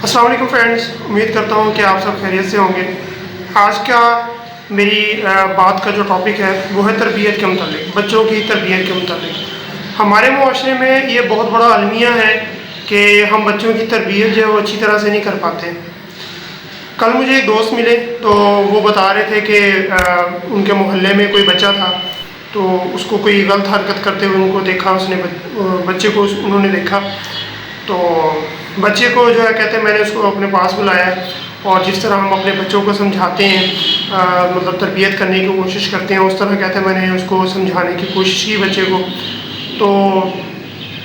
السلام علیکم فرینڈز، امید کرتا ہوں کہ آپ سب خیریت سے ہوں گے۔ آج کا میری بات کا جو ٹاپک ہے وہ ہے تربیت کے متعلق، بچوں کی تربیت کے متعلق۔ ہمارے معاشرے میں یہ بہت بڑا المیہ ہے کہ ہم بچوں کی تربیت جو ہے وہ اچھی طرح سے نہیں کر پاتے۔ کل مجھے ایک دوست ملے تو وہ بتا رہے تھے کہ ان کے محلے میں کوئی بچہ تھا تو اس کو کوئی غلط حرکت کرتے ہوئے ان کو دیکھا، اس نے بچے کو انہوں نے دیکھا تو بچے کو جو ہے کہتے ہیں میں نے اس کو اپنے پاس بلایا اور جس طرح ہم اپنے بچوں کو سمجھاتے ہیں، مطلب تربیت کرنے کی کوشش کرتے ہیں، اس طرح کہتے ہیں میں نے اس کو سمجھانے کی کوشش کی بچے کو۔ تو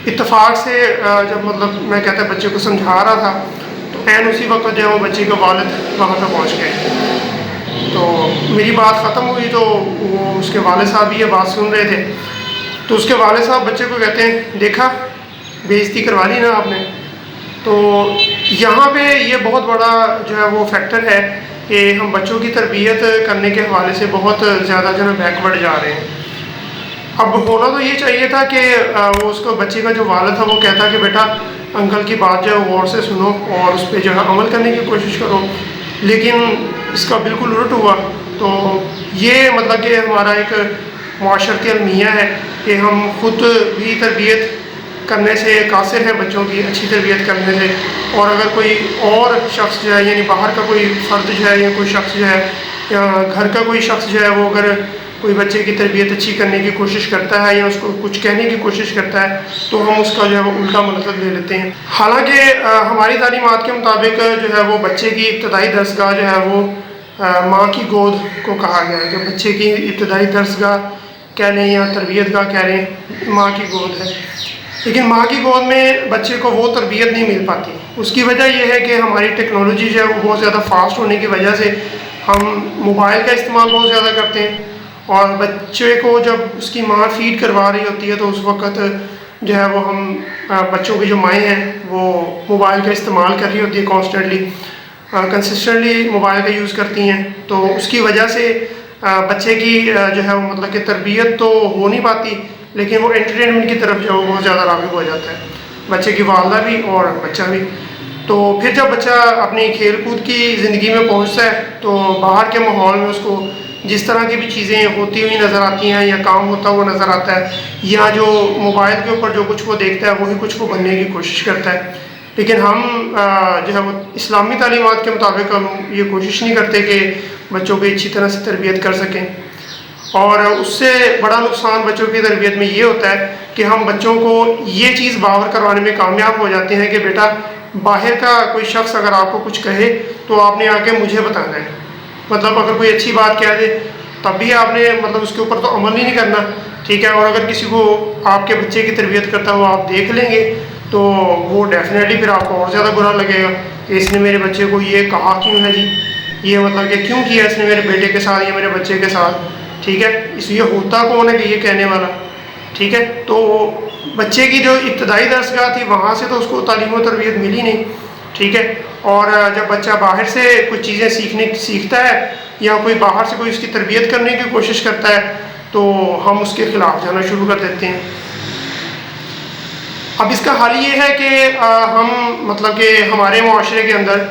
اتفاق سے جب مطلب میں کہتا ہے بچے کو سمجھا رہا تھا تو عین اسی وقت جو ہے وہ بچے کا والد وہاں پہ پہنچ گئے۔ تو میری بات ختم ہوئی تو وہ اس کے والد صاحب بھی یہ بات سن رہے تھے، تو اس کے والد صاحب بچے کو کہتے ہیں دیکھا بےعزتی کروا لی نا آپ نے۔ تو یہاں پہ یہ بہت بڑا جو ہے وہ فیکٹر ہے کہ ہم بچوں کی تربیت کرنے کے حوالے سے بہت زیادہ جو ہے بیکورڈ جا رہے ہیں۔ اب ہونا تو یہ چاہیے تھا کہ وہ اس کو بچے کا جو والد تھا وہ کہتا کہ بیٹا انکل کی بات جو ہے غور سے سنو اور اس پہ جو ہے عمل کرنے کی کوشش کرو، لیکن اس کا بالکل الٹ ہوا۔ تو یہ مطلب کہ ہمارا ایک معاشرتی المیہ ہے کہ ہم خود بھی تربیت کرنے سے قاصر ہیں بچوں کی اچھی تربیت کرنے سے، اور اگر کوئی اور شخص جو ہے یعنی باہر کا کوئی فرد جو ہے یا کوئی شخص جو ہے یا گھر کا کوئی شخص جو ہے وہ اگر کوئی بچے کی تربیت اچھی کرنے کی کوشش کرتا ہے یا اس کو کچھ کہنے کی کوشش کرتا ہے تو ہم اس کا جو ہے وہ الٹا مطلب لے لیتے ہیں۔ حالانکہ ہماری تعلیمات کے مطابق جو ہے وہ بچے کی ابتدائی درسگاہ جو ہے وہ ماں کی گود کو کہا گیا ہے، کہ بچے کی ابتدائی درسگاہ کہہ لیں یا تربیت گاہ کہہ لیں، ماں کی گود ہے۔ لیکن ماں کی گود میں بچے کو وہ تربیت نہیں مل پاتی۔ اس کی وجہ یہ ہے کہ ہماری ٹیکنالوجی جو ہے وہ بہت زیادہ فاسٹ ہونے کی وجہ سے ہم موبائل کا استعمال بہت زیادہ کرتے ہیں، اور بچے کو جب اس کی ماں فیڈ کروا رہی ہوتی ہے تو اس وقت جو ہے وہ ہم بچوں کی جو مائیں ہیں وہ موبائل کا استعمال کر رہی ہوتی ہے کنسسٹنٹلی موبائل کا یوز کرتی ہیں، تو اس کی وجہ سے بچے کی جو ہے وہ مطلب کہ تربیت تو ہو نہیں پاتی، لیکن وہ انٹرٹینمنٹ کی طرف جو ہے وہ بہت زیادہ راغب ہو جاتا ہے، بچے کی والدہ بھی اور بچہ بھی۔ تو پھر جب بچہ اپنی کھیل کود کی زندگی میں پہنچتا ہے تو باہر کے ماحول میں اس کو جس طرح کی بھی چیزیں ہوتی ہوئی نظر آتی ہیں یا کام ہوتا ہوا نظر آتا ہے، یا جو موبائل کے اوپر جو کچھ وہ دیکھتا ہے وہی کچھ وہ بننے کی کوشش کرتا ہے۔ لیکن ہم جو ہے وہ اسلامی تعلیمات کے مطابق ہم یہ کوشش نہیں کرتے کہ بچوں کی اچھی طرح سے تربیت کر سکیں، اور اس سے بڑا نقصان بچوں کی تربیت میں یہ ہوتا ہے کہ ہم بچوں کو یہ چیز باور کروانے میں کامیاب ہو جاتے ہیں کہ بیٹا باہر کا کوئی شخص اگر آپ کو کچھ کہے تو آپ نے آ کے مجھے بتانا ہے، مطلب اگر کوئی اچھی بات کہہ دے تب بھی آپ نے مطلب اس کے اوپر تو عمل ہی نہیں کرنا، ٹھیک ہے۔ اور اگر کسی کو آپ کے بچے کی تربیت کرتا ہوا آپ دیکھ لیں گے تو وہ ڈیفینیٹلی پھر آپ کو اور زیادہ برا لگے گا کہ اس نے میرے بچے کو یہ کہا کیوں ہے جی، یہ مطلب کہ کیوں کیا اس نے میرے بیٹے کے ساتھ یا میرے بچے کے ساتھ، ٹھیک ہے۔ اس لیے ہوتا کون ہے کہ یہ کہنے والا، ٹھیک ہے۔ تو بچے کی جو ابتدائی درسگاہ تھی وہاں سے تو اس کو تعلیم و تربیت ملی نہیں، ٹھیک ہے۔ اور جب بچہ باہر سے کچھ چیزیں سیکھتا ہے یا کوئی باہر سے کوئی اس کی تربیت کرنے کی کوشش کرتا ہے تو ہم اس کے خلاف جانا شروع کر دیتے ہیں۔ اب اس کا حل یہ ہے کہ ہم مطلب کہ ہمارے معاشرے کے اندر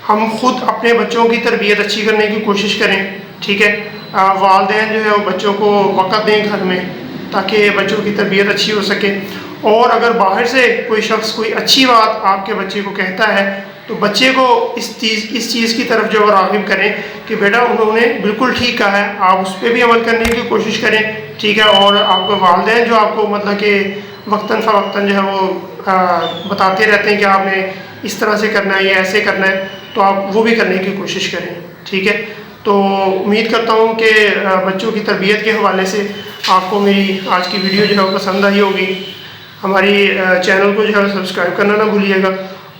ہم خود اپنے بچوں کی تربیت اچھی کرنے کی کوشش کریں، ٹھیک ہے۔ والدین جو ہے وہ بچوں کو وقت دیں گھر میں تاکہ بچوں کی تربیت اچھی ہو سکے، اور اگر باہر سے کوئی شخص کوئی اچھی بات آپ کے بچے کو کہتا ہے تو بچے کو اس چیز کی طرف جو راغب کریں کہ بیٹا انہوں نے بالکل ٹھیک کہا ہے، آپ اس پہ بھی عمل کرنے کی کوشش کریں، ٹھیک ہے۔ اور آپ کو والدین جو آپ کو مطلب کہ وقتاً فوقتاً جو ہے وہ بتاتے رہتے ہیں کہ آپ نے اس طرح سے کرنا ہے یا ایسے کرنا ہے، تو آپ وہ بھی کرنے کی کوشش کریں، ٹھیک ہے۔ تو امید کرتا ہوں کہ بچوں کی تربیت کے حوالے سے آپ کو میری آج کی ویڈیو جو ہے وہ پسند آئی ہوگی۔ ہماری چینل کو جو ہے سبسکرائب کرنا نہ بھولیے گا،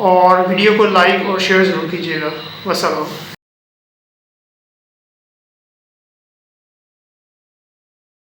اور ویڈیو کو لائک اور شیئر ضرور کیجیے گا۔ والسلام۔